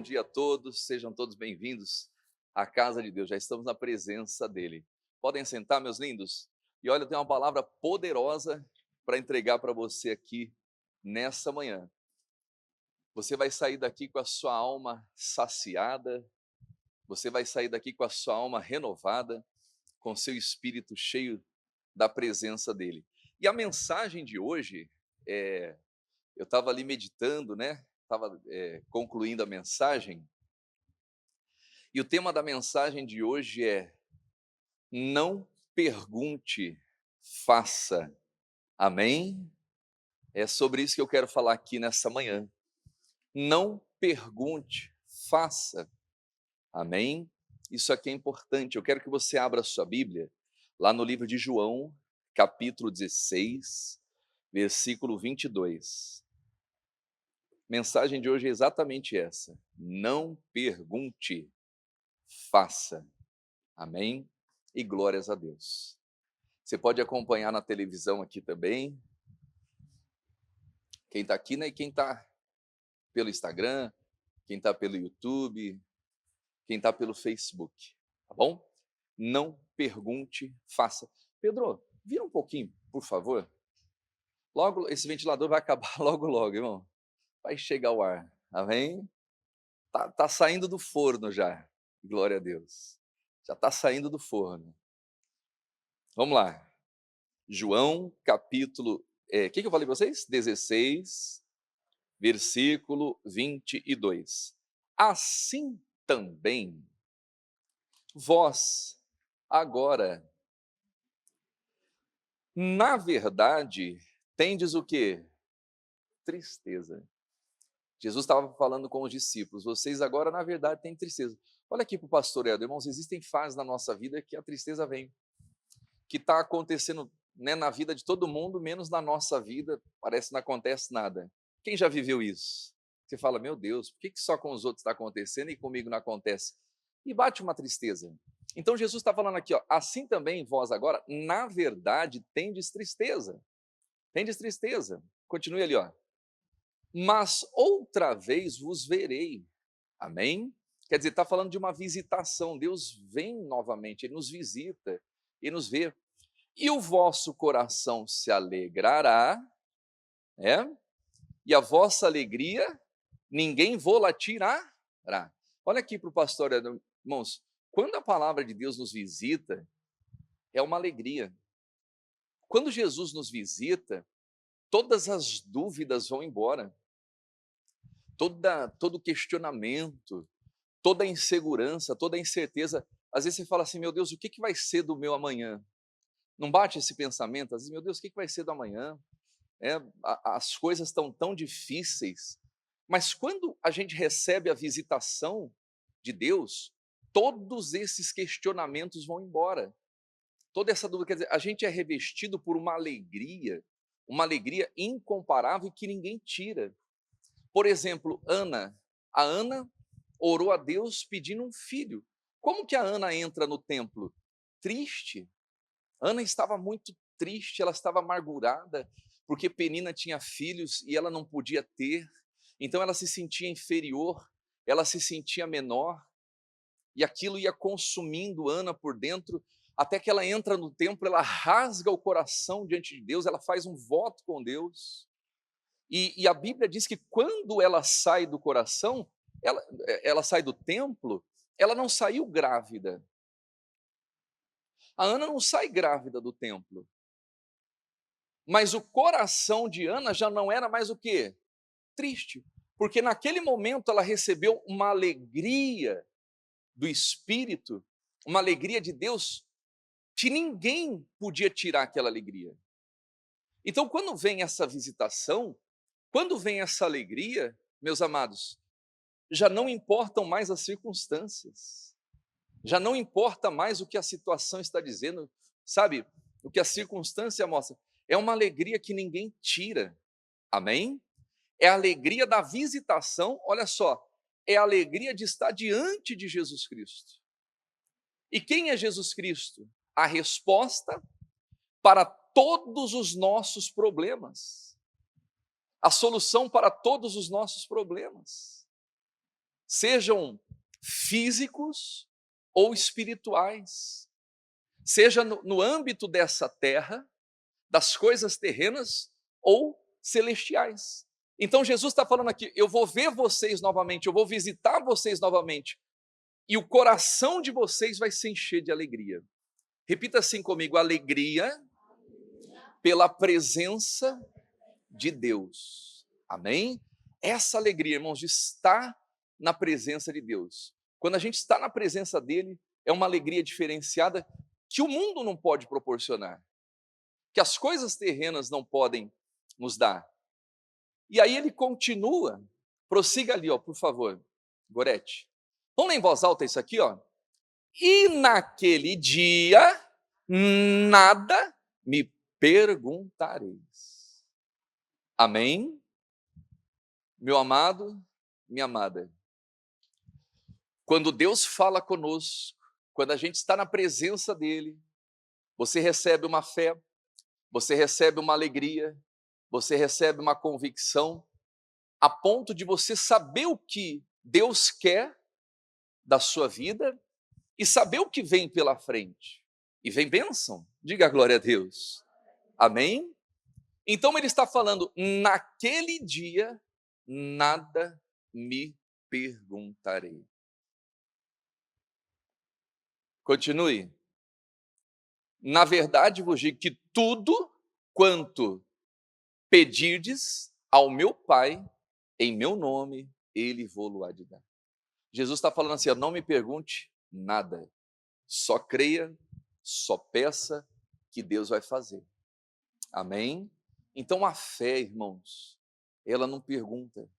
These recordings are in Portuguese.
dia a todos, sejam todos bem-vindos à casa de Deus, já estamos na presença dEle. Podem sentar, meus lindos? E olha, eu tenho uma palavra poderosa para entregar para você aqui nessa manhã. Você vai sair daqui com a sua alma saciada, você vai sair daqui com a sua alma renovada, com seu espírito cheio da presença dEle. E a mensagem de hoje, eu estava ali meditando, né? Estava concluindo a mensagem. E o tema da mensagem de hoje é: não pergunte, faça. Amém? É sobre isso que eu quero falar aqui nessa manhã. Não pergunte, faça. Amém? Isso aqui é importante. Eu quero que você abra a sua Bíblia lá no livro de João, capítulo 16, versículo 22. Mensagem de hoje é exatamente essa: não pergunte, faça. Amém? E glórias a Deus. Você pode acompanhar na televisão aqui também. Quem está aqui, né? E quem está pelo Instagram, quem está pelo YouTube, quem está pelo Facebook. Tá bom? Não pergunte, faça. Pedro, vira um pouquinho, por favor. Logo, esse ventilador vai acabar logo, logo, irmão. Vai chegar o ar. Amém? Tá saindo do forno já. Glória a Deus. Já está saindo do forno. Vamos lá. João, capítulo, que eu falei para vocês? 16, versículo 22. Assim também, vós, agora, na verdade, tendes o quê? Tristeza. Jesus estava falando com os discípulos, vocês agora, na verdade, têm tristeza. Olha aqui para o pastor Helder, irmãos, existem fases na nossa vida que a tristeza vem, que está acontecendo, né, na vida de todo mundo, menos na nossa vida, parece que não acontece nada. Quem já viveu isso? Você fala, meu Deus, por que só com os outros está acontecendo e comigo não acontece? E bate uma tristeza. Então Jesus está falando aqui, ó, assim também vós agora, na verdade, tendes tristeza. Tendes tristeza. Continue ali, ó. Mas outra vez vos verei. Amém? Quer dizer, está falando de uma visitação. Deus vem novamente, Ele nos visita e nos vê. E o vosso coração se alegrará, é? E a vossa alegria ninguém vô-la tirará. Olha aqui para o pastor, irmãos, quando a palavra de Deus nos visita, é uma alegria. Quando Jesus nos visita, todas as dúvidas vão embora, todo questionamento, toda insegurança, toda incerteza. Às vezes você fala assim, meu Deus, o que vai ser do meu amanhã? Não bate esse pensamento? Às vezes, meu Deus, o que vai ser do amanhã? As coisas estão tão difíceis, mas quando a gente recebe a visitação de Deus, todos esses questionamentos vão embora, toda essa dúvida, quer dizer, a gente é revestido por uma alegria incomparável que ninguém tira. Por exemplo, a Ana orou a Deus pedindo um filho. Como que a Ana entra no templo? Triste. Ana estava muito triste, ela estava amargurada, porque Penina tinha filhos e ela não podia ter, então ela se sentia inferior, ela se sentia menor, e aquilo ia consumindo Ana por dentro, até que ela entra no templo, ela rasga o coração diante de Deus, ela faz um voto com Deus, e a Bíblia diz que quando ela sai do coração, ela sai do templo, ela não saiu grávida. A Ana não sai grávida do templo. Mas o coração de Ana já não era mais o quê? Triste. Porque naquele momento ela recebeu uma alegria do Espírito, uma alegria de Deus, que ninguém podia tirar aquela alegria. Então, quando vem essa visitação, quando vem essa alegria, meus amados, já não importam mais as circunstâncias, já não importa mais o que a situação está dizendo, sabe? O que a circunstância mostra. É uma alegria que ninguém tira. Amém? É a alegria da visitação, olha só, é a alegria de estar diante de Jesus Cristo. E quem é Jesus Cristo? A resposta para todos os nossos problemas. A solução para todos os nossos problemas. sejam físicos ou espirituais, seja no âmbito dessa terra, das coisas terrenas ou celestiais. Então Jesus está falando aqui: eu vou ver vocês novamente, eu vou visitar vocês novamente, e o coração de vocês vai se encher de alegria. Repita assim comigo: alegria pela presença de Deus. Amém? Essa alegria, irmãos, de estar na presença de Deus. Quando a gente está na presença dele, é uma alegria diferenciada que o mundo não pode proporcionar, que as coisas terrenas não podem nos dar. E aí ele continua, prossiga ali, ó, por favor, Gorete. Vamos ler em voz alta isso aqui, ó. E naquele dia, nada me perguntareis. Amém? Meu amado, minha amada. Quando Deus fala conosco, quando a gente está na presença dele, você recebe uma fé, você recebe uma alegria, você recebe uma convicção, a ponto de você saber o que Deus quer da sua vida e saber o que vem pela frente. E vem bênção, diga glória a Deus. Amém? Então ele está falando: naquele dia, nada me perguntarei. Continue. Na verdade vos digo que tudo quanto pedirdes ao meu Pai, em meu nome, ele vô-lo há de dar. Jesus está falando assim: não me pergunte nada, só creia, só peça que Deus vai fazer. Amém? Então a fé, irmãos, ela não pergunta,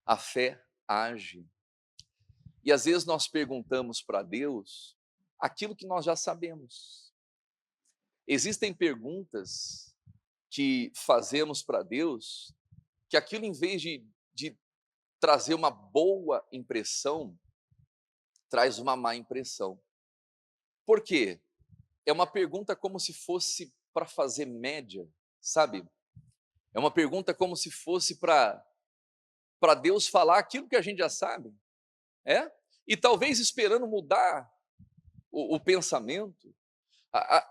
a fé age. E às vezes nós perguntamos para Deus aquilo que nós já sabemos. Existem perguntas que fazemos para Deus, que aquilo, em vez de trazer uma boa impressão, traz uma má impressão. Por quê? É uma pergunta como se fosse para fazer média, sabe? É uma pergunta como se fosse para Deus falar aquilo que a gente já sabe, e talvez esperando mudar o pensamento,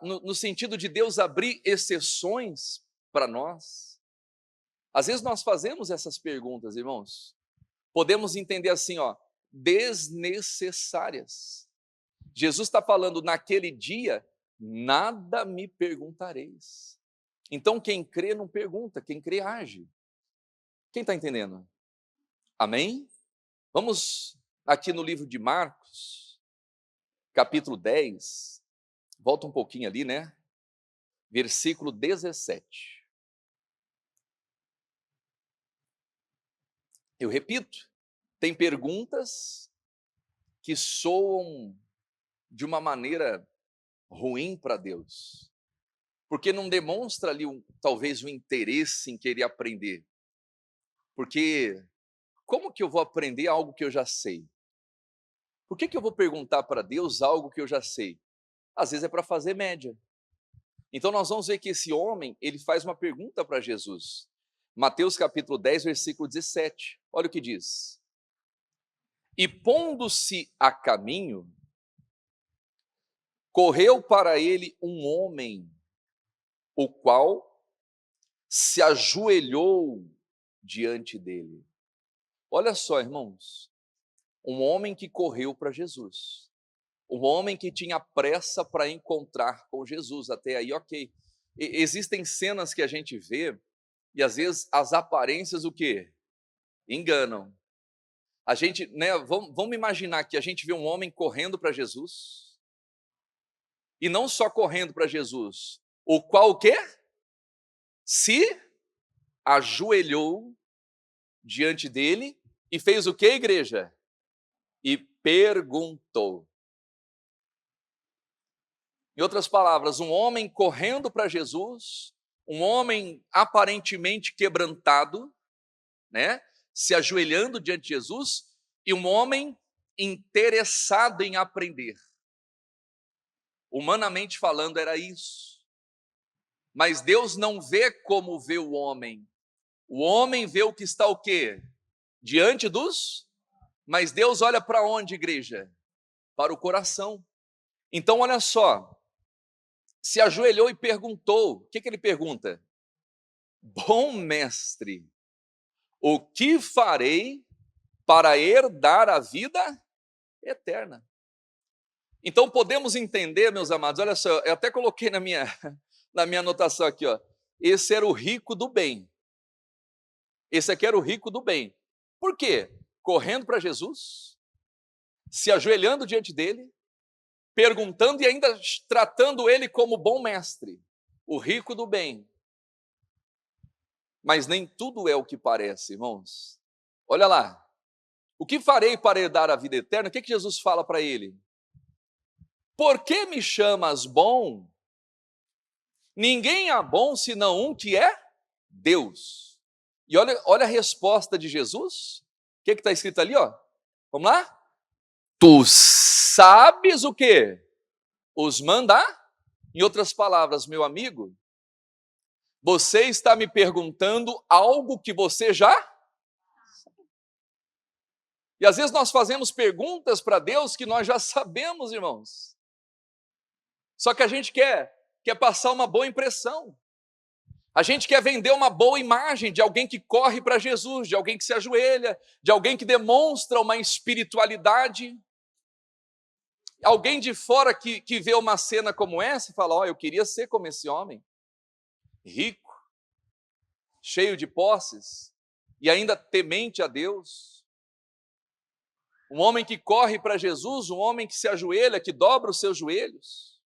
no sentido de Deus abrir exceções para nós. Às vezes nós fazemos essas perguntas, irmãos, podemos entender assim, desnecessárias. Jesus está falando: naquele dia, nada me perguntareis. Então quem crê não pergunta, quem crê age. Quem está entendendo? Amém? Vamos aqui no livro de Marcos, capítulo 10, volta um pouquinho ali, né? Versículo 17. Eu repito, tem perguntas que soam de uma maneira ruim para Deus, porque não demonstra ali talvez um interesse em querer aprender. Porque como que eu vou aprender algo que eu já sei? Por que eu vou perguntar para Deus algo que eu já sei? Às vezes é para fazer média. Então nós vamos ver que esse homem, ele faz uma pergunta para Jesus. Mateus capítulo 10, versículo 17. Olha o que diz. E pondo-se a caminho, correu para ele um homem, o qual se ajoelhou diante dele. Olha só, irmãos, um homem que correu para Jesus, um homem que tinha pressa para encontrar com Jesus. Até aí, ok. Existem cenas que a gente vê e às vezes as aparências o quê? Enganam. A gente, vamos imaginar que a gente vê um homem correndo para Jesus, e não só correndo para Jesus, o qual o quê? Se ajoelhou diante dele e fez o quê, igreja? E perguntou. Em outras palavras, um homem correndo para Jesus, um homem aparentemente quebrantado, se ajoelhando diante de Jesus, e um homem interessado em aprender. Humanamente falando, era isso. Mas Deus não vê como vê o homem. O homem vê o que está o quê? Diante dos... Mas Deus olha para onde, igreja? Para o coração. Então, olha só, se ajoelhou e perguntou, o que ele pergunta? Bom mestre, o que farei para herdar a vida eterna? Então, podemos entender, meus amados, olha só, eu até coloquei na minha anotação aqui, ó, esse era o rico do bem. Esse aqui era o rico do bem. Por quê? Correndo para Jesus, se ajoelhando diante dele, perguntando e ainda tratando ele como bom mestre, o rico do bem. Mas nem tudo é o que parece, irmãos. Olha lá, o que farei para herdar a vida eterna? O que Jesus fala para ele? Por que me chamas bom? Ninguém é bom senão um que é Deus. E olha a resposta de Jesus. O que está escrito ali? Ó? Vamos lá? Tu sabes o quê? Os mandar? Em outras palavras, meu amigo, você está me perguntando algo que você já sabe. E às vezes nós fazemos perguntas para Deus que nós já sabemos, irmãos. Só que a gente quer passar uma boa impressão. A gente quer vender uma boa imagem de alguém que corre para Jesus, de alguém que se ajoelha, de alguém que demonstra uma espiritualidade. Alguém de fora que vê uma cena como essa e fala, ó, eu queria ser como esse homem, rico, cheio de posses e ainda temente a Deus. Um homem que corre para Jesus, um homem que se ajoelha, que dobra os seus joelhos.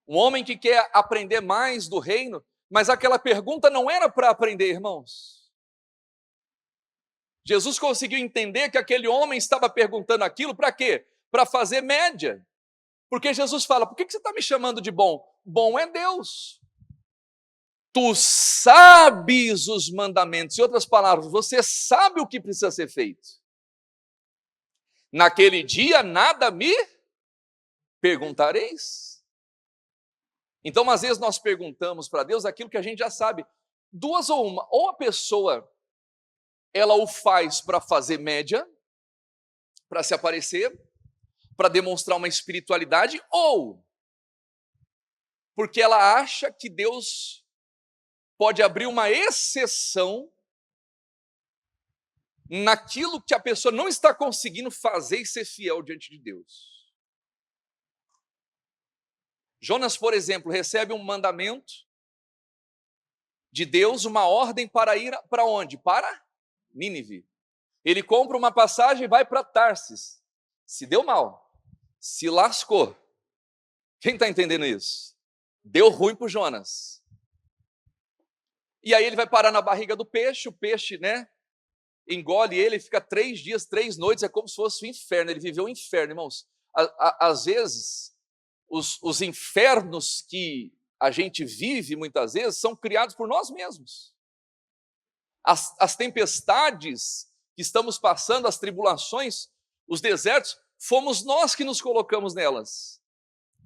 Um homem que quer aprender mais do reino, mas aquela pergunta não era para aprender, irmãos. Jesus conseguiu entender que aquele homem estava perguntando aquilo para quê? Para fazer média. Porque Jesus fala, por que você está me chamando de bom? Bom é Deus. Tu sabes os mandamentos. Em outras palavras, você sabe o que precisa ser feito. Naquele dia nada me perguntareis. Então, às vezes nós perguntamos para Deus aquilo que a gente já sabe. Duas ou uma. Ou a pessoa, ela o faz para fazer média, para se aparecer, para demonstrar uma espiritualidade, ou porque ela acha que Deus pode abrir uma exceção naquilo que a pessoa não está conseguindo fazer e ser fiel diante de Deus. Jonas, por exemplo, recebe um mandamento de Deus, uma ordem para ir para onde? Para Nínive. Ele compra uma passagem e vai para Tarsis. Se deu mal, se lascou. Quem está entendendo isso? Deu ruim para o Jonas. E aí ele vai parar na barriga do peixe, o peixe, engole ele, fica 3 dias, 3 noites, é como se fosse o inferno. Ele viveu o inferno, irmãos. Às vezes, os infernos que a gente vive, muitas vezes, são criados por nós mesmos. As tempestades que estamos passando, as tribulações, os desertos, fomos nós que nos colocamos nelas.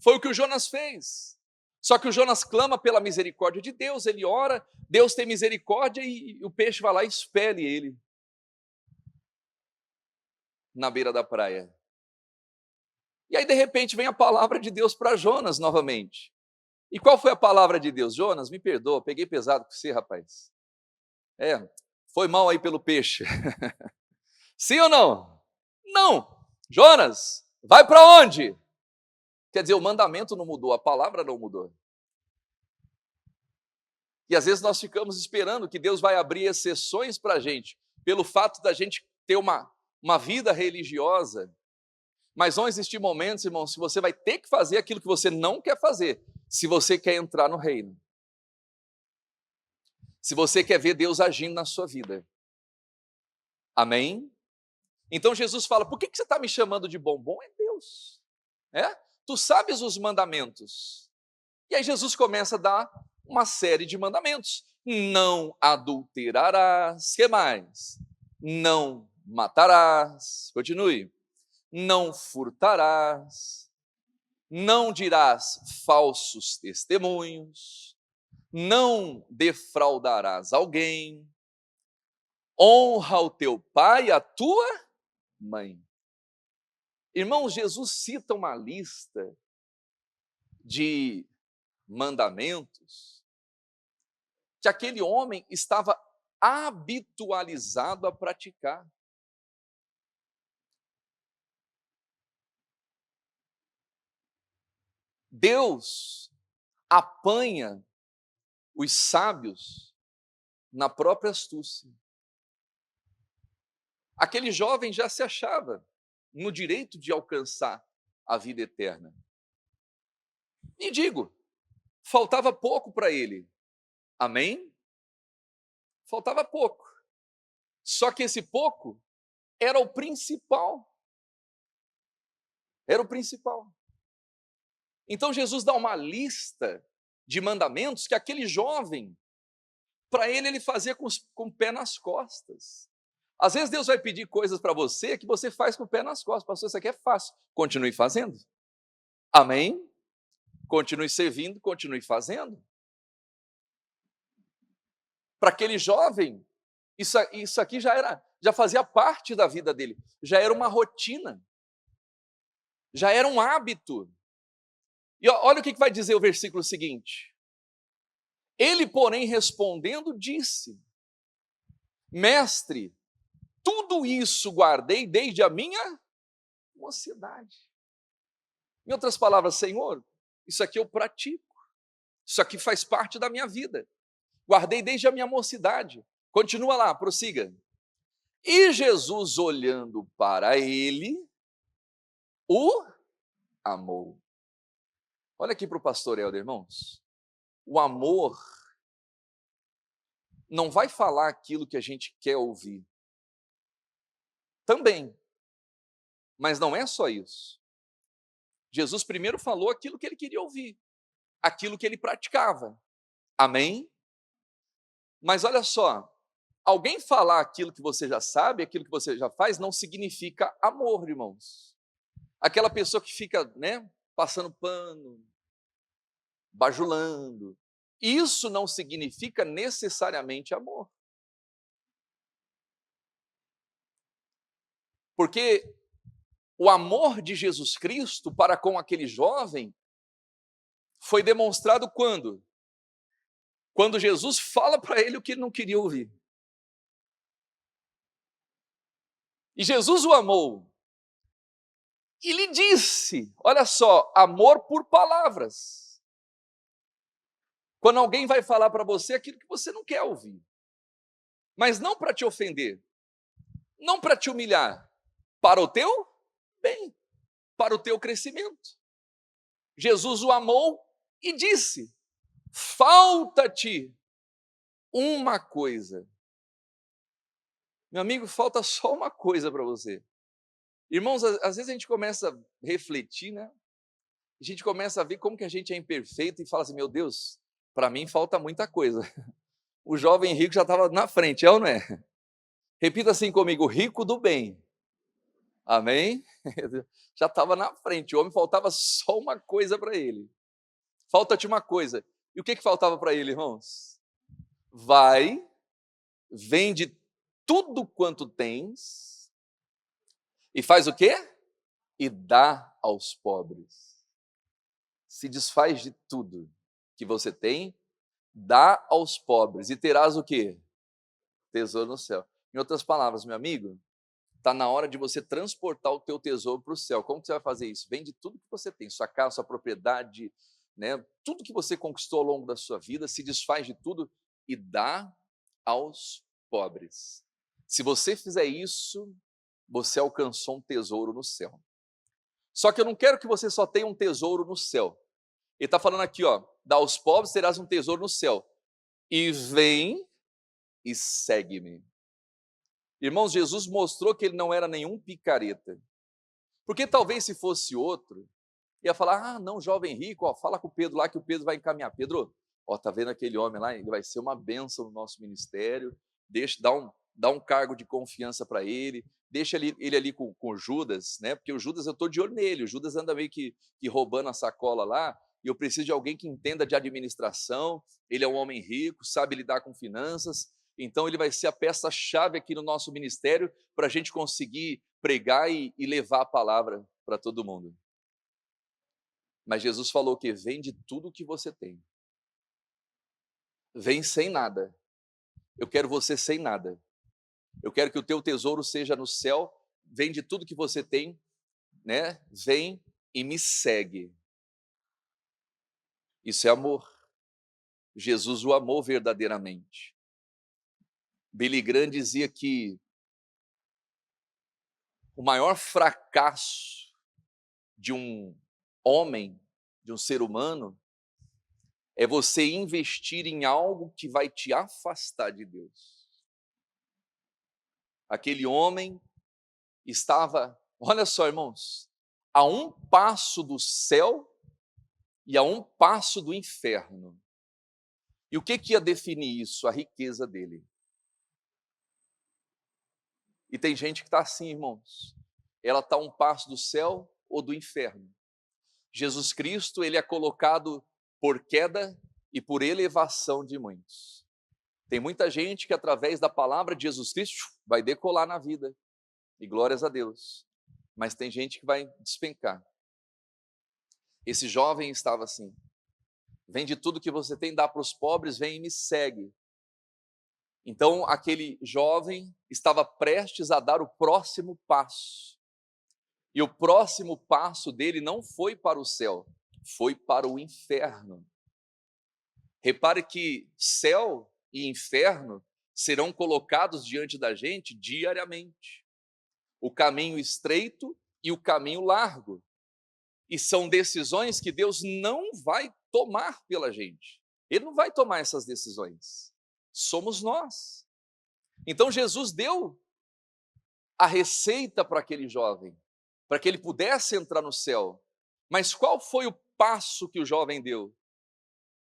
Foi o que o Jonas fez. Só que o Jonas clama pela misericórdia de Deus, ele ora, Deus tem misericórdia e o peixe vai lá e expele ele na beira da praia. E aí, de repente, vem a palavra de Deus para Jonas novamente. E qual foi a palavra de Deus? Jonas, me perdoa, peguei pesado com você, rapaz. Foi mal aí pelo peixe. Sim ou não? Não. Jonas, vai para onde? Quer dizer, o mandamento não mudou, a palavra não mudou. E às vezes nós ficamos esperando que Deus vai abrir exceções para a gente, pelo fato da gente ter uma vida religiosa. Mas vão existir momentos, irmãos, que você vai ter que fazer aquilo que você não quer fazer, se você quer entrar no reino. Se você quer ver Deus agindo na sua vida. Amém? Então Jesus fala, por que você está me chamando de bom? Bom é Deus. Tu sabes os mandamentos. E aí Jesus começa a dar uma série de mandamentos. Não adulterarás. Que mais? Não matarás. Continue. Não furtarás, não dirás falsos testemunhos, não defraudarás alguém, honra o teu pai e a tua mãe. Irmãos, Jesus cita uma lista de mandamentos que aquele homem estava habitualizado a praticar. Deus apanha os sábios na própria astúcia. Aquele jovem já se achava no direito de alcançar a vida eterna. E digo, faltava pouco para ele. Amém? Faltava pouco. Só que esse pouco era o principal. Era o principal. Então Jesus dá uma lista de mandamentos que aquele jovem, para ele fazia com o pé nas costas. Às vezes Deus vai pedir coisas para você que você faz com o pé nas costas. Pastor, isso aqui é fácil. Continue fazendo. Amém? Continue servindo, continue fazendo. Para aquele jovem, isso aqui já fazia parte da vida dele, já era uma rotina, já era um hábito. E olha o que vai dizer o versículo seguinte. Ele, porém, respondendo, disse: Mestre, tudo isso guardei desde a minha mocidade. Em outras palavras, Senhor, isso aqui eu pratico, isso aqui faz parte da minha vida. Guardei desde a minha mocidade. Continua lá, prossiga. E Jesus, olhando para ele, o amou. Olha aqui para o pastor Helder, irmãos. O amor não vai falar aquilo que a gente quer ouvir. Também. Mas não é só isso. Jesus primeiro falou aquilo que ele queria ouvir, aquilo que ele praticava. Amém? Mas olha só, alguém falar aquilo que você já sabe, aquilo que você já faz, não significa amor, irmãos. Aquela pessoa que fica, passando pano, bajulando, isso não significa necessariamente amor. Porque o amor de Jesus Cristo para com aquele jovem foi demonstrado quando? Quando Jesus fala para ele o que ele não queria ouvir. E Jesus o amou. E lhe disse, olha só, amor por palavras. Quando alguém vai falar para você aquilo que você não quer ouvir, mas não para te ofender, não para te humilhar, para o teu bem, para o teu crescimento. Jesus o amou e disse: falta-te uma coisa. Meu amigo, falta só uma coisa para você. Irmãos, às vezes a gente começa a refletir, A gente começa a ver como que a gente é imperfeito e fala assim, meu Deus, para mim falta muita coisa. O jovem rico já estava na frente, é ou não é? Repita assim comigo, rico do bem. Amém? Já estava na frente, o homem faltava só uma coisa para ele. Falta-te uma coisa. E o que faltava para ele, irmãos? Vai, vende tudo quanto tens e faz o quê? E dá aos pobres. Se desfaz de tudo que você tem, dá aos pobres e terás o quê? Tesouro no céu. Em outras palavras, meu amigo, está na hora de você transportar o teu tesouro para o céu. Como que você vai fazer isso? Vende tudo que você tem, sua casa, sua propriedade, tudo que você conquistou ao longo da sua vida, se desfaz de tudo e dá aos pobres. Se você fizer isso, você alcançou um tesouro no céu. Só que eu não quero que você só tenha um tesouro no céu. Ele está falando aqui, dá aos pobres, terás um tesouro no céu. E vem e segue-me. Irmãos, Jesus mostrou que ele não era nenhum picareta. Porque talvez se fosse outro, ia falar, não, jovem rico, fala com o Pedro lá que o Pedro vai encaminhar. Pedro, tá vendo aquele homem lá? Ele vai ser uma bênção no nosso ministério. Dá um cargo de confiança para ele. Deixa ele ali com Judas, Porque o Judas, eu estou de olho nele. O Judas anda meio que roubando a sacola lá. E eu preciso de alguém que entenda de administração. Ele é um homem rico, sabe lidar com finanças. Então, ele vai ser a peça-chave aqui no nosso ministério para a gente conseguir pregar e levar a palavra para todo mundo. Mas Jesus falou que vende tudo o que você tem. Vem sem nada. Eu quero você sem nada. Eu quero que o teu tesouro seja no céu. Vende tudo que você tem, né? Vem e me segue. Isso é amor. Jesus o amou verdadeiramente. Billy Graham dizia que o maior fracasso de um homem, de um ser humano, é você investir em algo que vai te afastar de Deus. Aquele homem estava, olha só, irmãos, a um passo do céu e a um passo do inferno. E o que ia definir isso? A riqueza dele. E tem gente que está assim, irmãos. Ela está a um passo do céu ou do inferno. Jesus Cristo, ele é colocado por queda e por elevação de muitos. Tem muita gente que através da palavra de Jesus Cristo vai decolar na vida. E glórias a Deus. Mas tem gente que vai despencar. Esse jovem estava assim. Vende tudo que você tem, dá para os pobres, vem e me segue. Então, aquele jovem estava prestes a dar o próximo passo. E o próximo passo dele não foi para o céu, foi para o inferno. Repare que céu e inferno serão colocados diante da gente diariamente. O caminho estreito e o caminho largo. E são decisões que Deus não vai tomar pela gente. Ele não vai tomar essas decisões. Somos nós. Então Jesus deu a receita para aquele jovem, para que ele pudesse entrar no céu. Mas qual foi o passo que o jovem deu?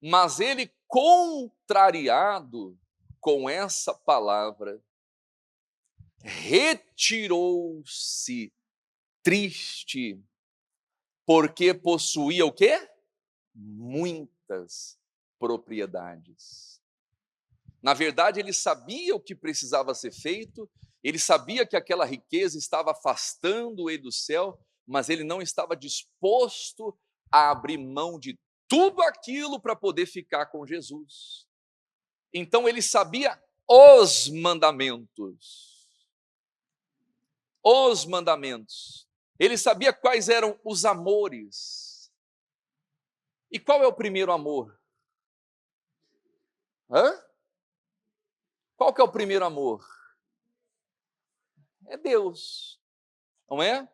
Mas ele, contrariado com essa palavra, retirou-se triste, porque possuía o quê? Muitas propriedades. Na verdade, ele sabia o que precisava ser feito, ele sabia que aquela riqueza estava afastando ele do céu, mas ele não estava disposto a abrir mão de tudo aquilo para poder ficar com Jesus. Então ele sabia os mandamentos. Os mandamentos. Ele sabia quais eram os amores. E qual é o primeiro amor? Qual que é o primeiro amor? É Deus, não é?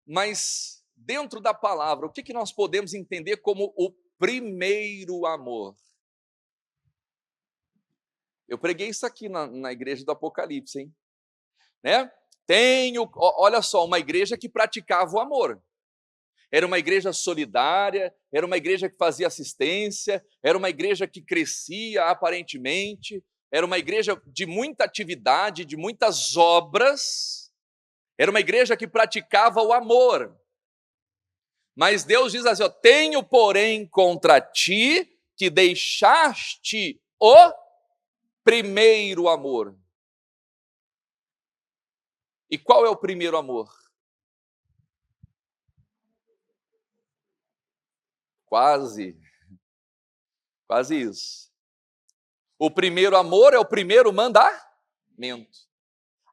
Mas dentro da palavra, o que nós podemos entender como o primeiro amor? Eu preguei isso aqui na igreja do Apocalipse, hein? Né? Olha só, uma igreja que praticava o amor. Era uma igreja solidária, era uma igreja que fazia assistência, era uma igreja que crescia aparentemente, era uma igreja de muita atividade, de muitas obras, era uma igreja que praticava o amor. Mas Deus diz assim, tenho porém contra ti que deixaste o primeiro amor. E qual é o primeiro amor? Quase isso. O primeiro amor é o primeiro mandamento.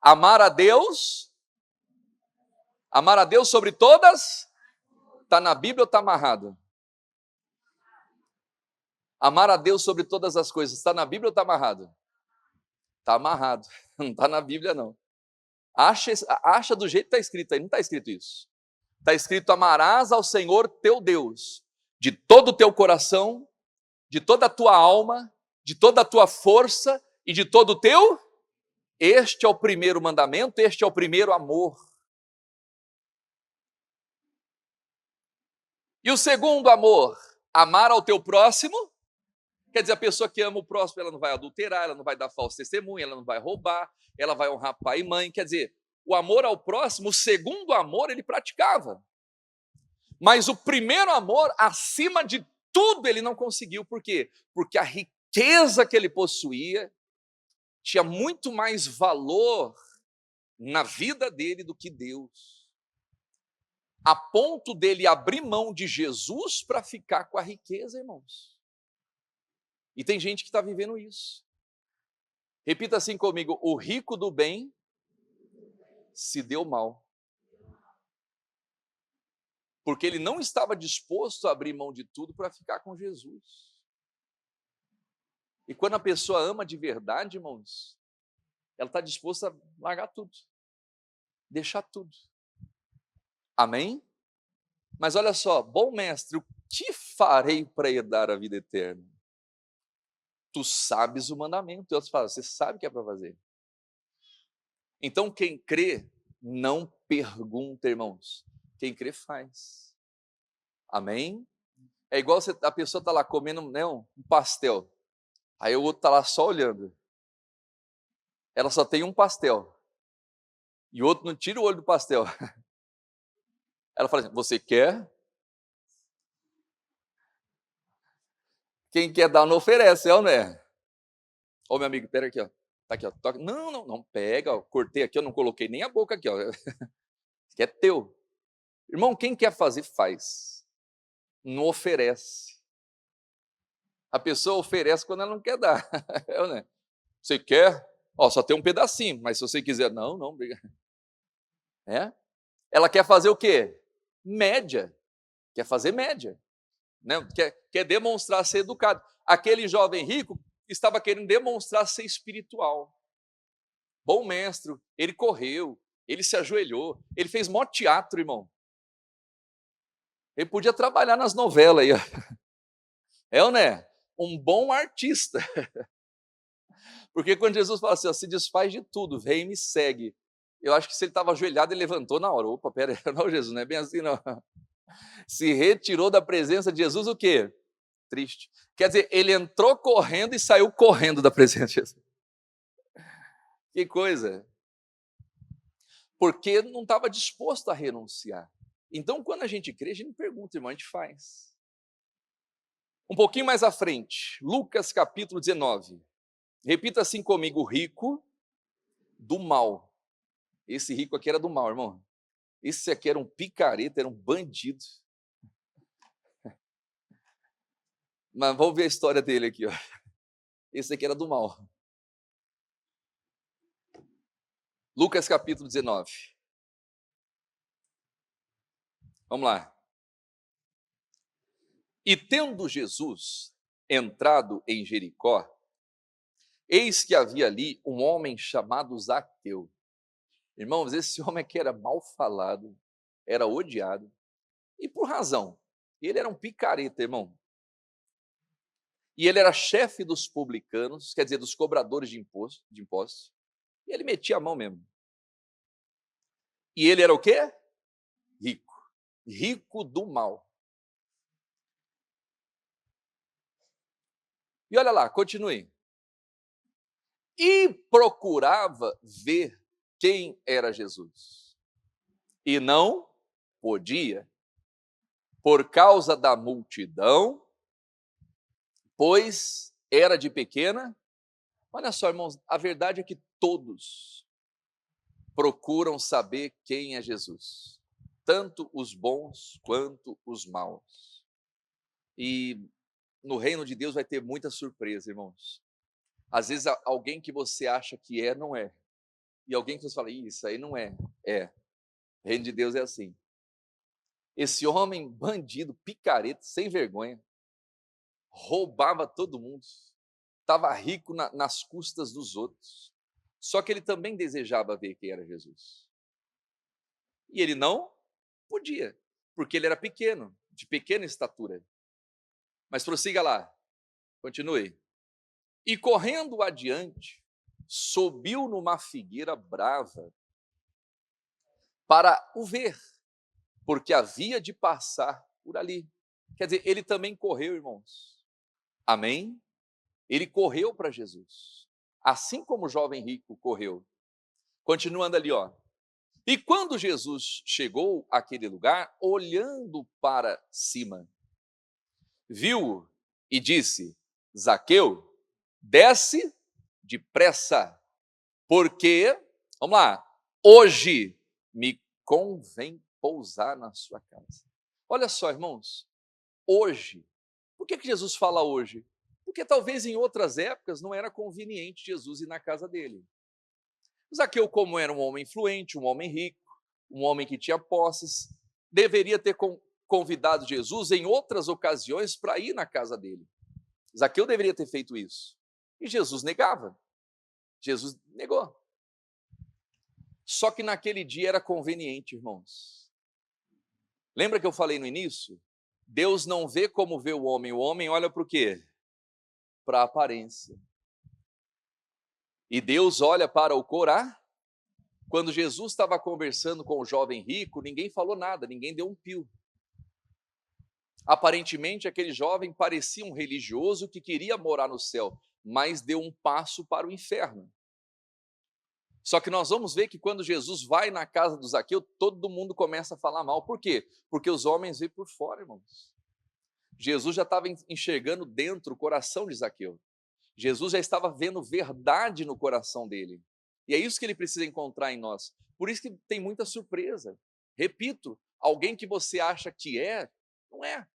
Amar a Deus sobre todas, está na Bíblia ou está amarrado? Amar a Deus sobre todas as coisas, está na Bíblia ou está amarrado? Está amarrado, não está na Bíblia não. Acha do jeito que está escrito aí, não está escrito isso. Está escrito, amarás ao Senhor teu Deus, de todo o teu coração, de toda a tua alma, de toda a tua força e de todo o teu. Este é o primeiro mandamento, este é o primeiro amor. E o segundo amor, amar ao teu próximo, quer dizer, a pessoa que ama o próximo, ela não vai adulterar, ela não vai dar falso testemunho, ela não vai roubar, ela vai honrar pai e mãe, quer dizer, o amor ao próximo, o segundo amor, ele praticava. Mas o primeiro amor, acima de tudo, ele não conseguiu. Por quê? Porque a riqueza que ele possuía tinha muito mais valor na vida dele do que Deus, a ponto dele abrir mão de Jesus para ficar com a riqueza, irmãos. E tem gente que está vivendo isso. Repita assim comigo: o rico do bem se deu mal. Porque ele não estava disposto a abrir mão de tudo para ficar com Jesus. E quando a pessoa ama de verdade, irmãos, ela está disposta a largar tudo, deixar tudo. Amém? Mas olha só, bom mestre, o que farei para herdar a vida eterna? Tu sabes o mandamento. Deus fala, você sabe o que é para fazer. Então quem crê, não pergunta, irmãos. Quem crê, faz. Amém? É igual a pessoa está lá comendo, né, um pastel. Aí o outro está lá só olhando. Ela só tem um pastel. E o outro não tira o olho do pastel. Ela fala assim, você quer? Quem quer dar não oferece, é ou não é? Ô, meu amigo, pera aqui, ó. Tá aqui, ó. Toca. Não, pega, ó. Cortei aqui, eu não coloquei nem a boca aqui, ó. Que é teu. Irmão, quem quer fazer, faz. Não oferece. A pessoa oferece quando ela não quer dar. É ou não é? Você quer? Ó, só tem um pedacinho, mas se você quiser, não, obrigado. É? Ela quer fazer o quê? Média. Quer fazer média. Né? Quer demonstrar ser educado. Aquele jovem rico estava querendo demonstrar ser espiritual. Bom mestre, ele correu, ele se ajoelhou, ele fez mó teatro, irmão. Ele podia trabalhar nas novelas aí. É ou não é? Um bom artista. Porque quando Jesus fala assim, ó, se desfaz de tudo, vem e me segue. Eu acho que se ele estava ajoelhado, ele levantou na hora. Opa, pera aí, não, Jesus, não é bem assim, não. Se retirou da presença de Jesus, o quê? Triste. Quer dizer, ele entrou correndo e saiu correndo da presença de Jesus. Que coisa. Porque não estava disposto a renunciar. Então, quando a gente crê, a gente pergunta, irmão, a gente faz. Um pouquinho mais à frente, Lucas capítulo 19. Repita assim comigo, rico do mal. Esse rico aqui era do mal, irmão. Esse aqui era um picareta, era um bandido. Mas vamos ver a história dele aqui, ó. Esse aqui era do mal. Lucas capítulo 19. Vamos lá. E tendo Jesus entrado em Jericó, eis que havia ali um homem chamado Zaqueu. Irmãos, esse homem aqui era mal falado, era odiado, e por razão. Ele era um picareta, irmão. E ele era chefe dos publicanos, quer dizer, dos cobradores de impostos. E ele metia a mão mesmo. E ele era o quê? Rico. Rico do mal. E olha lá, continue. E procurava ver quem era Jesus. E não podia, por causa da multidão, pois era de pequena. Olha só, irmãos, a verdade é que todos procuram saber quem é Jesus, tanto os bons quanto os maus. E no reino de Deus vai ter muita surpresa, irmãos. Às vezes alguém que você acha que é, não é. E alguém que você fala, isso aí não é. É. O reino de Deus é assim. Esse homem bandido, picareta, sem vergonha, roubava todo mundo, estava rico nas custas dos outros. Só que ele também desejava ver quem era Jesus. E ele não podia, porque ele era pequeno, de pequena estatura. Mas prossiga lá, continue. E correndo adiante, subiu numa figueira brava para o ver, porque havia de passar por ali. Quer dizer, ele também correu, irmãos. Amém? Ele correu para Jesus, assim como o jovem rico correu. Continuando ali, ó. E quando Jesus chegou àquele lugar, olhando para cima, viu e disse: Zaqueu, desce depressa, porque, vamos lá, hoje me convém pousar na sua casa. Olha só, irmãos, hoje. Por que Jesus fala hoje? Porque talvez em outras épocas não era conveniente Jesus ir na casa dele. Zaqueu, como era um homem influente, um homem rico, um homem que tinha posses, deveria ter convidado Jesus em outras ocasiões para ir na casa dele. Zaqueu deveria ter feito isso. E Jesus negava. Jesus negou. Só que naquele dia era conveniente, irmãos. Lembra que eu falei no início? Deus não vê como vê o homem olha para o quê? Para a aparência. E Deus olha para o coração. Quando Jesus estava conversando com o jovem rico, ninguém falou nada, ninguém deu um pio. Aparentemente, aquele jovem parecia um religioso que queria morar no céu, mas deu um passo para o inferno. Só que nós vamos ver que quando Jesus vai na casa do Zaqueu, todo mundo começa a falar mal. Por quê? Porque os homens veem por fora, irmãos. Jesus já estava enxergando dentro o coração de Zaqueu. Jesus já estava vendo verdade no coração dele. E é isso que ele precisa encontrar em nós. Por isso que tem muita surpresa. Repito, alguém que você acha que não é.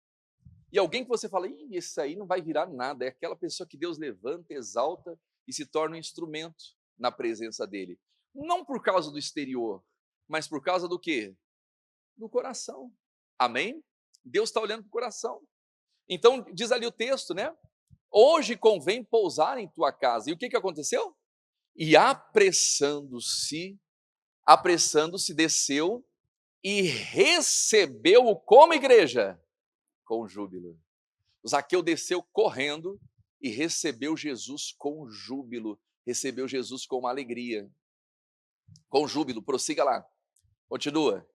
E alguém que você fala, esse aí não vai virar nada. É aquela pessoa que Deus levanta, exalta e se torna um instrumento na presença dele. Não por causa do exterior, mas por causa do quê? Do coração. Amém? Deus está olhando para o coração. Então, diz ali o texto, né? Hoje convém pousar em tua casa. E o que aconteceu? E apressando-se, desceu e recebeu-o como igreja, com júbilo. Zaqueu desceu correndo e recebeu Jesus com júbilo, recebeu Jesus com uma alegria, com júbilo. Prossiga lá, continua.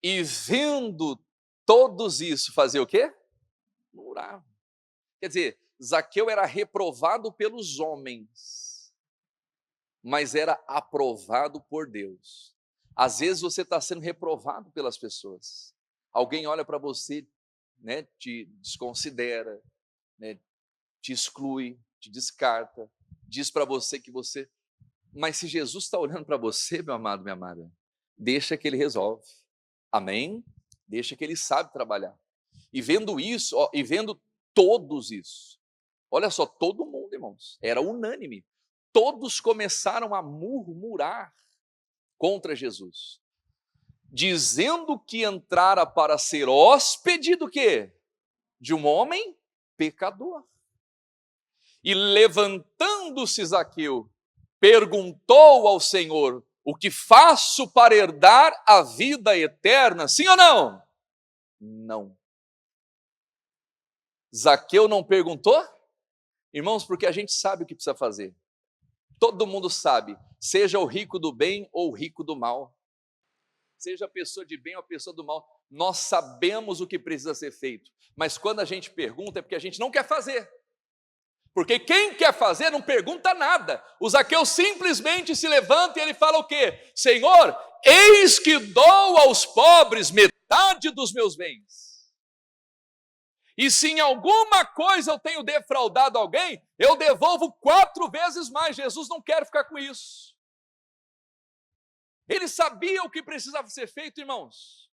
E vendo todos isso, fazer o quê? Murmuravam. Quer dizer, Zaqueu era reprovado pelos homens, mas era aprovado por Deus. Às vezes você está sendo reprovado pelas pessoas. Alguém olha para você, né, te desconsidera, né, te exclui, te descarta, diz para você que você... Mas se Jesus está olhando para você, meu amado, minha amada, deixa que ele resolve. Amém? Deixa que ele sabe trabalhar. E vendo isso, e vendo todos isso, olha só, todo mundo, irmãos, era unânime. Todos começaram a murmurar contra Jesus, dizendo que entrara para ser hóspede do quê? De um homem pecador. E levantando-se Zaqueu, perguntou ao Senhor, o que faço para herdar a vida eterna? Sim ou não? Não. Zaqueu não perguntou? Irmãos, porque a gente sabe o que precisa fazer. Todo mundo sabe, seja o rico do bem ou o rico do mal. Seja a pessoa de bem ou a pessoa do mal. Nós sabemos o que precisa ser feito. Mas quando a gente pergunta é porque a gente não quer fazer. Porque quem quer fazer não pergunta nada. O Zaqueu simplesmente se levanta e ele fala o quê? Senhor, eis que dou aos pobres metade dos meus bens. E se em alguma coisa eu tenho defraudado alguém, eu devolvo 4 vezes mais. Jesus não quer ficar com isso. Ele sabia o que precisava ser feito, irmãos.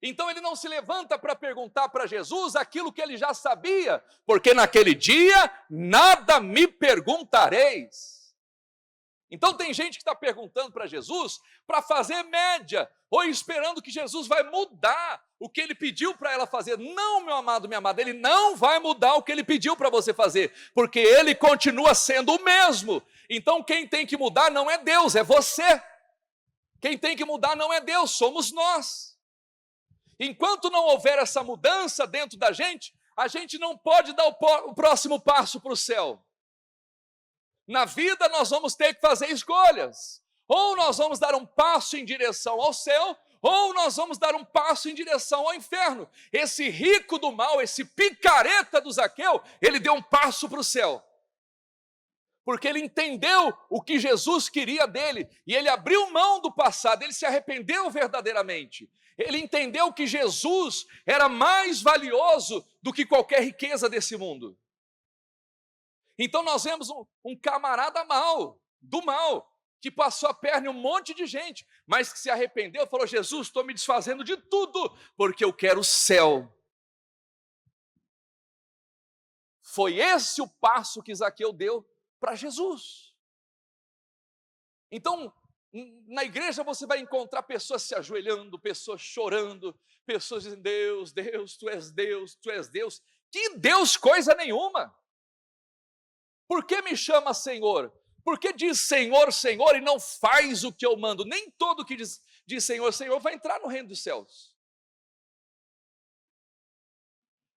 Então ele não se levanta para perguntar para Jesus aquilo que ele já sabia, porque naquele dia nada me perguntareis. Então tem gente que está perguntando para Jesus para fazer média, ou esperando que Jesus vai mudar o que ele pediu para ela fazer. Não, meu amado, minha amada, ele não vai mudar o que ele pediu para você fazer, porque ele continua sendo o mesmo. Então quem tem que mudar não é Deus, é você. Quem tem que mudar não é Deus, somos nós. Enquanto não houver essa mudança dentro da gente, a gente não pode dar o próximo passo para o céu. Na vida nós vamos ter que fazer escolhas. Ou nós vamos dar um passo em direção ao céu, ou nós vamos dar um passo em direção ao inferno. Esse rico do mal, esse picareta do Zaqueu, ele deu um passo para o céu. Porque ele entendeu o que Jesus queria dele, e ele abriu mão do passado, ele se arrependeu verdadeiramente. Ele entendeu que Jesus era mais valioso do que qualquer riqueza desse mundo. Então nós vemos um camarada mau, do mal, que passou a perna em um monte de gente, mas que se arrependeu, falou: Jesus, estou me desfazendo de tudo, porque eu quero o céu. Foi esse o passo que Zaqueu deu para Jesus. Então, na igreja você vai encontrar pessoas se ajoelhando, pessoas chorando, pessoas dizendo: Deus, Deus, Tu és Deus, Tu és Deus. Que Deus coisa nenhuma. Por que me chama Senhor? Por que diz Senhor, Senhor e não faz o que eu mando? Nem todo que diz Senhor, Senhor vai entrar no reino dos céus.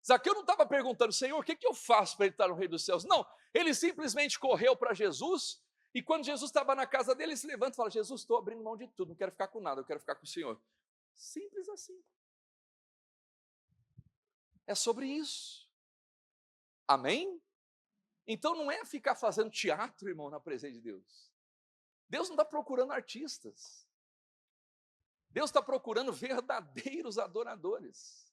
Zaqueu não estava perguntando: Senhor, o que eu faço para entrar no reino dos céus? Não, ele simplesmente correu para Jesus, e quando Jesus estava na casa dele, ele se levanta e fala: Jesus, estou abrindo mão de tudo, não quero ficar com nada, eu quero ficar com o Senhor. Simples assim. É sobre isso. Amém? Então não é ficar fazendo teatro, irmão, na presença de Deus. Deus não está procurando artistas. Deus está procurando verdadeiros adoradores.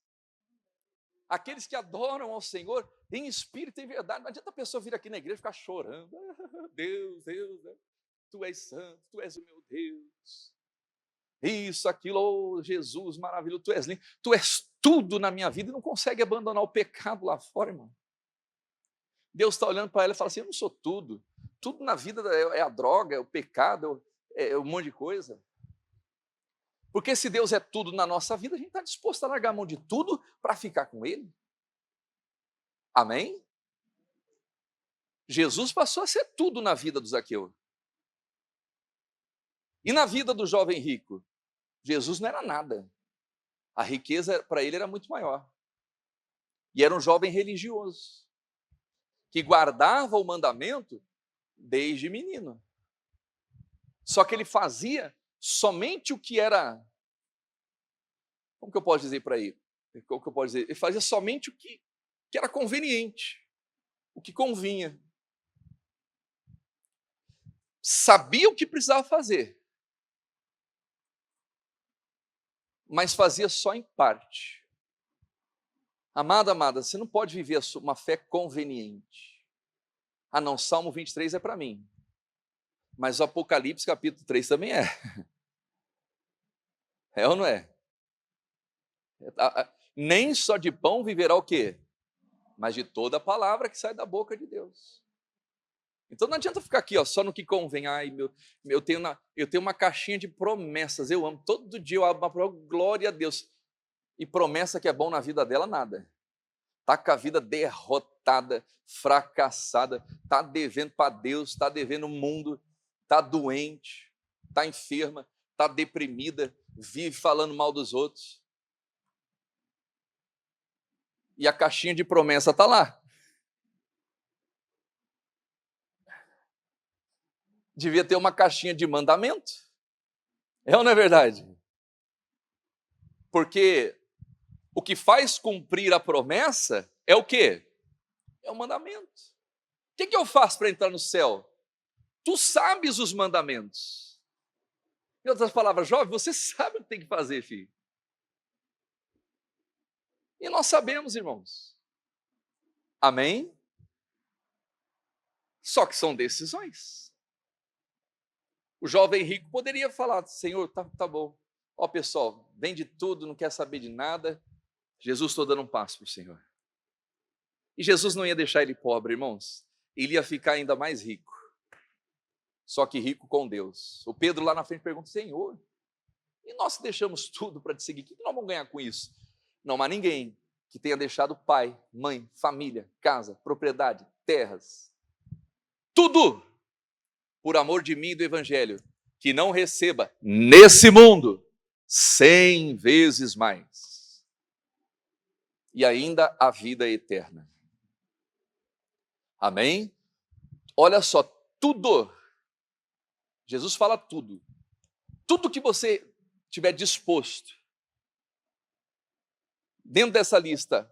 Aqueles que adoram ao Senhor em espírito e em verdade. Não adianta a pessoa vir aqui na igreja e ficar chorando. Deus, Deus, Tu és santo, Tu és o meu Deus. Isso, aquilo, oh, Jesus, maravilhoso, Tu és lindo. Tu és tudo na minha vida e não consegue abandonar o pecado lá fora, irmão. Deus está olhando para ela e fala assim: eu não sou tudo. Tudo na vida é a droga, é o pecado, é um monte de coisa. Porque se Deus é tudo na nossa vida, a gente está disposto a largar a mão de tudo para ficar com Ele. Amém? Jesus passou a ser tudo na vida do Zaqueu. E na vida do jovem rico? Jesus não era nada. A riqueza para ele era muito maior. E era um jovem religioso, que guardava o mandamento desde menino. Só que ele fazia somente o que era... Como que eu posso dizer para ele? Como que eu posso dizer? Ele fazia somente o que era conveniente, o que convinha. Sabia o que precisava fazer, mas fazia só em parte. Amada, você não pode viver uma fé conveniente. Ah não, Salmo 23 é para mim. Mas o Apocalipse capítulo 3 também é. É ou não é? Nem só de pão viverá o quê? Mas de toda a palavra que sai da boca de Deus. Então não adianta ficar aqui, ó, só no que convém. Ai, eu tenho uma caixinha de promessas, eu amo. Todo dia eu abro uma promessa, glória a Deus. E promessa que é bom na vida dela, nada. Está com a vida derrotada, fracassada, está devendo para Deus, está devendo o mundo, está doente, está enferma, está deprimida, vive falando mal dos outros. E a caixinha de promessa está lá. Devia ter uma caixinha de mandamento. É ou não é verdade? Porque o que faz cumprir a promessa é o quê? É o mandamento. O que eu faço para entrar no céu? Tu sabes os mandamentos. Em outras palavras, jovem, você sabe o que tem que fazer, filho. E nós sabemos, irmãos. Amém? Só que são decisões. O jovem rico poderia falar: Senhor, tá bom. Ó, pessoal, vende tudo, não quer saber de nada. Jesus, estou dando um passo para o Senhor. E Jesus não ia deixar ele pobre, irmãos. Ele ia ficar ainda mais rico. Só que rico com Deus. O Pedro lá na frente pergunta: Senhor, e nós deixamos tudo para te seguir, o que nós vamos ganhar com isso? Não há ninguém que tenha deixado pai, mãe, família, casa, propriedade, terras, tudo, por amor de mim e do Evangelho, que não receba nesse mundo 100 vezes mais. E ainda a vida eterna. Amém? Olha só, tudo. Jesus fala tudo. Tudo que você tiver disposto, dentro dessa lista,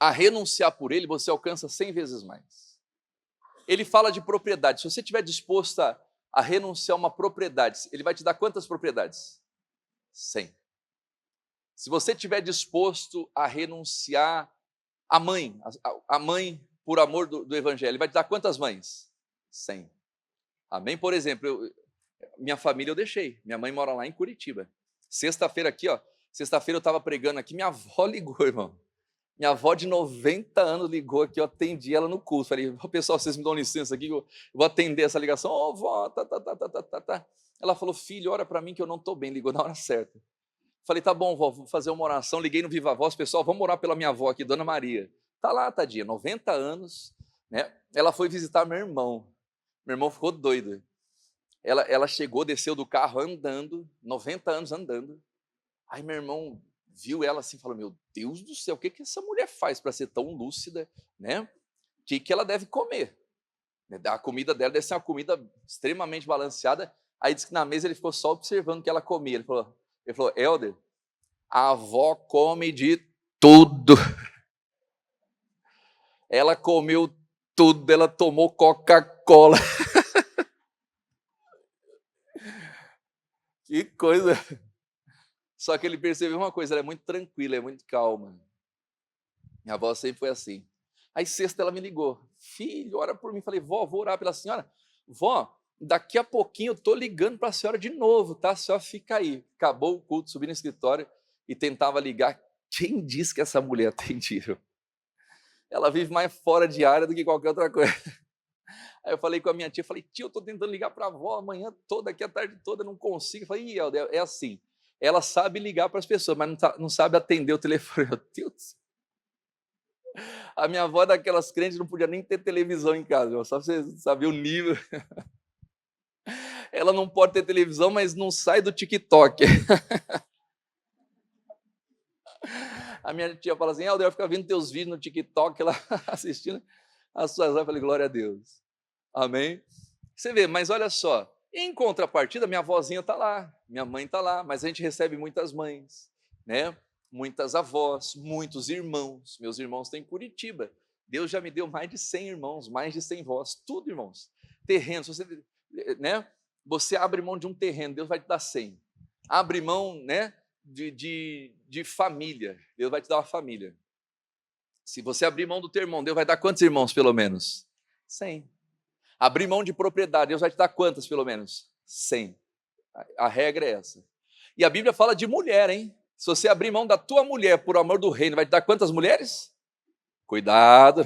a renunciar por ele, você alcança 100 vezes mais. Ele fala de propriedade. Se você estiver disposto a renunciar a uma propriedade, ele vai te dar quantas propriedades? 100. Se você estiver disposto a renunciar a mãe por amor do Evangelho, ele vai te dar quantas mães? 100. Amém? Por exemplo, minha família eu deixei. Minha mãe mora lá em Curitiba. Sexta-feira aqui, ó. Sexta-feira eu estava pregando aqui, minha avó ligou, irmão. Minha avó de 90 anos ligou aqui, eu atendi ela no culto. Falei, pessoal, vocês me dão licença aqui, eu vou atender essa ligação. Ô, vó, tá. Ela falou, filho, ora para mim que eu não estou bem. Ligou na hora certa. Falei, tá bom, vó, vou fazer uma oração. Liguei no Viva Voz, pessoal, vamos orar pela minha avó aqui, Dona Maria. Tá lá, tadinha, 90 anos, né? Ela foi visitar meu irmão. Meu irmão ficou doido. Ela chegou, desceu do carro andando, 90 anos andando. Aí meu irmão viu ela assim e falou, meu Deus do céu, o que essa mulher faz para ser tão lúcida, né? O que ela deve comer? A comida dela deve ser uma comida extremamente balanceada. Aí disse que na mesa ele ficou só observando o que ela comia. Ele falou, Helder, a avó come de tudo. Ela comeu tudo, ela tomou Coca-Cola. Que coisa. Só que ele percebeu uma coisa, ela é muito tranquila, é muito calma. Minha avó sempre foi assim. Aí sexta ela me ligou, filho, ora por mim. Falei, vó, vou orar pela senhora. Vó, daqui a pouquinho eu estou ligando para a senhora de novo, tá? A senhora fica aí. Acabou o culto, subi no escritório e tentava ligar. Quem disse que essa mulher atendia? Ela vive mais fora de área do que qualquer outra coisa. Aí eu falei com a minha tia, falei, tia, eu estou tentando ligar para a avó amanhã toda, aqui a tarde toda, não consigo. Eu falei, Helder, é assim, ela sabe ligar para as pessoas, mas não sabe atender o telefone. Meu Deus. A minha avó é daquelas crentes, não podia nem ter televisão em casa, só para você saber o nível. Ela não pode ter televisão, mas não sai do TikTok. A minha tia fala assim, Helder, fica vendo teus vídeos no TikTok, lá assistindo as suas lives. Eu falei, glória a Deus. Amém? Você vê, mas olha só, em contrapartida, minha avózinha está lá, minha mãe está lá, mas a gente recebe muitas mães, né? Muitas avós, muitos irmãos. Meus irmãos têm em Curitiba. Deus já me deu mais de 100 irmãos, mais de 100 vós, tudo, irmãos. Terrenos, você abre mão de um terreno, Deus vai te dar 100. Abre mão, né, de família, Deus vai te dar uma família. Se você abrir mão do teu irmão, Deus vai dar quantos irmãos, pelo menos? 100. Abrir mão de propriedade, Deus vai te dar quantas, pelo menos? 100. A regra é essa. E a Bíblia fala de mulher, hein? Se você abrir mão da tua mulher por amor do reino, vai te dar quantas mulheres? Cuidado.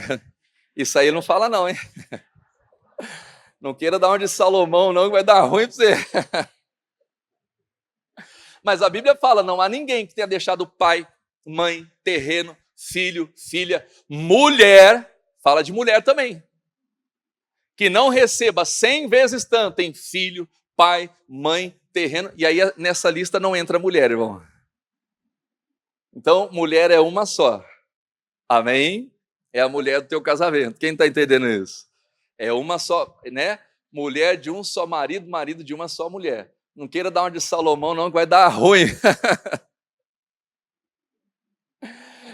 Isso aí não fala não, hein? Não queira dar uma de Salomão, não, que vai dar ruim para você. Mas a Bíblia fala, não há ninguém que tenha deixado pai, mãe, terreno, filho, filha, mulher, fala de mulher também, que não receba 100 vezes tanto em filho, pai, mãe, terreno, e aí nessa lista não entra mulher, irmão. Então, mulher é uma só. Amém? É a mulher do teu casamento. Quem está entendendo isso? É uma só, né? Mulher de um só marido, marido de uma só mulher. Não queira dar uma de Salomão, não, que vai dar ruim.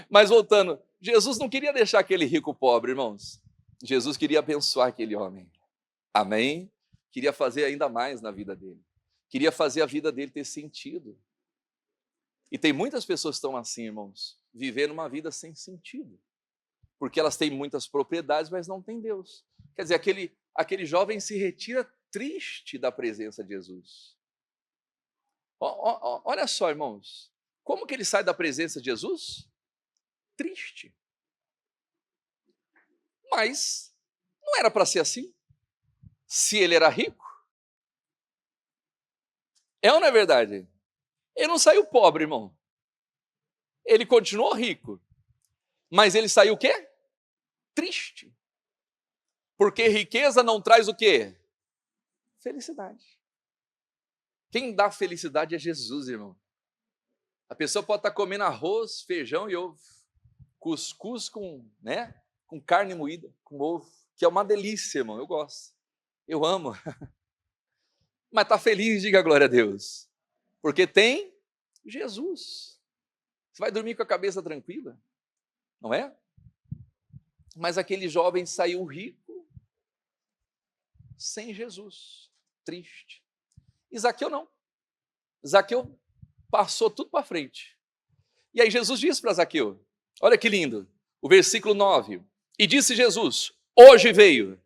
Mas voltando, Jesus não queria deixar aquele rico pobre, irmãos. Jesus queria abençoar aquele homem. Amém? Queria fazer ainda mais na vida dele. Queria fazer a vida dele ter sentido. E tem muitas pessoas que estão assim, irmãos, vivendo uma vida sem sentido. Porque elas têm muitas propriedades, mas não têm Deus. Quer dizer, aquele jovem se retira triste da presença de Jesus. Olha só, irmãos, como que ele sai da presença de Jesus? Triste. Mas não era para ser assim. Se ele era rico. É ou não é verdade? Ele não saiu pobre, irmão. Ele continuou rico. Mas ele saiu o quê? Triste. Porque riqueza não traz o quê? Felicidade. Quem dá felicidade é Jesus, irmão. A pessoa pode estar comendo arroz, feijão e ovo. Cuscuz com carne moída, com ovo. Que é uma delícia, irmão. Eu gosto. Eu amo. Mas está feliz, diga glória a Deus. Porque tem Jesus. Você vai dormir com a cabeça tranquila, não é? Mas aquele jovem saiu rico, sem Jesus, triste. E Zaqueu não. Zaqueu passou tudo para frente. E aí Jesus disse para Zaqueu, olha que lindo, o versículo 9. E disse Jesus, hoje veio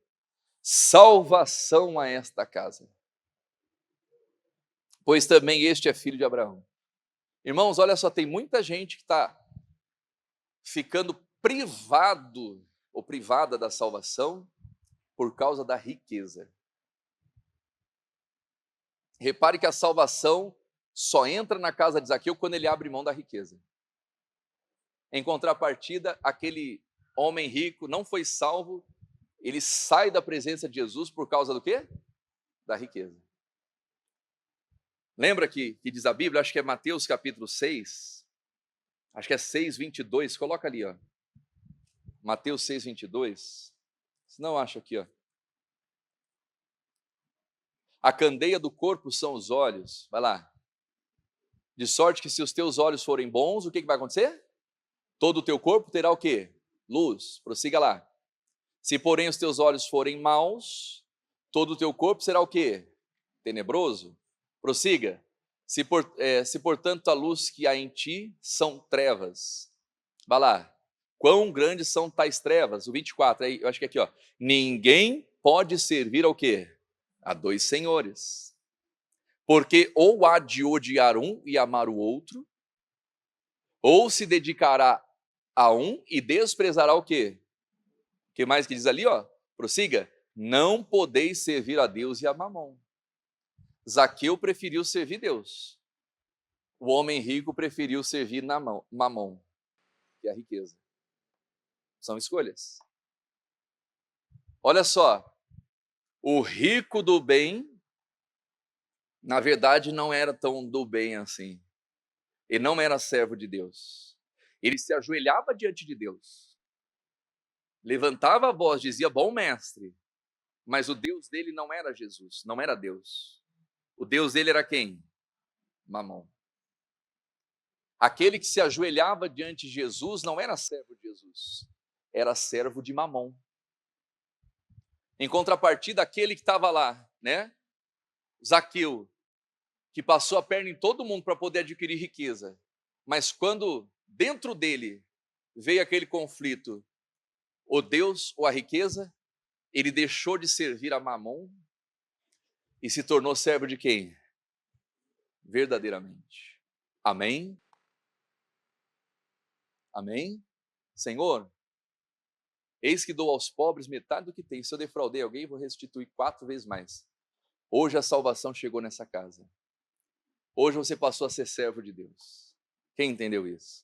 salvação a esta casa, pois também este é filho de Abraão. Irmãos, olha só, tem muita gente que está ficando privado ou privada da salvação por causa da riqueza. Repare que a salvação só entra na casa de Zaqueu quando ele abre mão da riqueza. Em contrapartida, aquele homem rico não foi salvo, ele sai da presença de Jesus por causa do quê? Da riqueza. Lembra que diz a Bíblia, acho que é Mateus capítulo 6, acho que é 6:22, coloca ali, ó. Mateus 6:22, se não, acha aqui, ó. A candeia do corpo são os olhos, vai lá. De sorte que se os teus olhos forem bons, o que vai acontecer? Todo o teu corpo terá o quê? Luz, prossiga lá. Se porém os teus olhos forem maus, todo o teu corpo será o quê? Tenebroso. Prossiga. Se portanto a luz que há em ti são trevas. Vai lá. Quão grandes são tais trevas? O 24, aí, eu acho que é aqui, ó. Ninguém pode servir ao quê? A dois senhores. Porque ou há de odiar um e amar o outro, ou se dedicará a um e desprezará o quê? O que mais que diz ali, ó? Prossiga. Não podeis servir a Deus e a Mamon. Zaqueu preferiu servir Deus. O homem rico preferiu servir Mamon, que é a riqueza. São escolhas. Olha só, o rico do bem, na verdade, não era tão do bem assim. Ele não era servo de Deus. Ele se ajoelhava diante de Deus. Levantava a voz, dizia, bom mestre. Mas o Deus dele não era Jesus, não era Deus. O Deus dele era quem? Mamon. Aquele que se ajoelhava diante de Jesus não era servo de Jesus, era servo de Mamon. Em contrapartida, aquele que estava lá, né? Zaqueu, que passou a perna em todo mundo para poder adquirir riqueza. Mas quando dentro dele veio aquele conflito, o Deus ou a riqueza, ele deixou de servir a Mamon e se tornou servo de quem? Verdadeiramente. Amém? Amém? Senhor, eis que dou aos pobres metade do que tem. Se eu defraudei alguém, vou restituir 4 vezes mais. Hoje a salvação chegou nessa casa. Hoje você passou a ser servo de Deus. Quem entendeu isso?